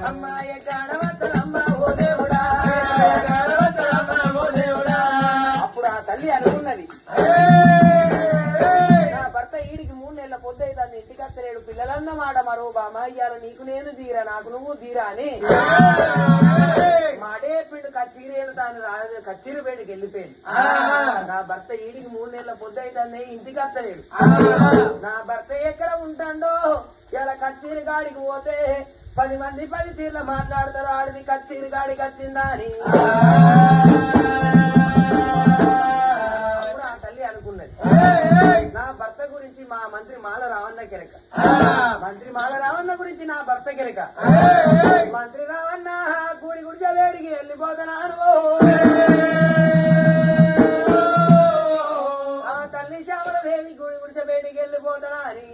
అమ్మాయ గణవతలమ్మ ఓ దేవుడా, ఓ దేవుడా. అప్పుడు ఆ తల్లి అనుకున్నది, నా భర్త ఈడికి 3 నెలల పొద్దైతాన్ని ఇంటికి అత్తలేడు, పిల్లలన్నమాట మరో బామ ఇయ్యాల నీకు నేను తీరా నాకు నువ్వు తీరా అని మాటే పిండు కచ్చీరేలు తాను కచ్చీరు బయటకి వెళ్ళిపోయింది. నా భర్త ఈడికి 3 నెలల పొద్దైతాన్ని ఇంటికి అత్తలేడు, నా భర్త ఎక్కడ ఉంటాడో ఇలా కచ్చీరు గాడికి పోతే 10 మంది 10 తీర్ల మాట్లాడతారు, ఆడిది కచ్చీరు గాడికి వచ్చిందా అని అప్పుడు ఆ తల్లి అనుకున్నది. నా భర్త గురించి మా మంత్రి మాల రావన్న కెరక, మంత్రి మాల రావన్న గురించి నా భర్త కెరక. మంత్రి రావన్న కూడి గుడిచ వేడికి వెళ్ళిపోతున్నాను, ఆ తల్లి శ్యామల దేవి గుడి గుడిచ వేడికి వెళ్ళిపోతున్నా అని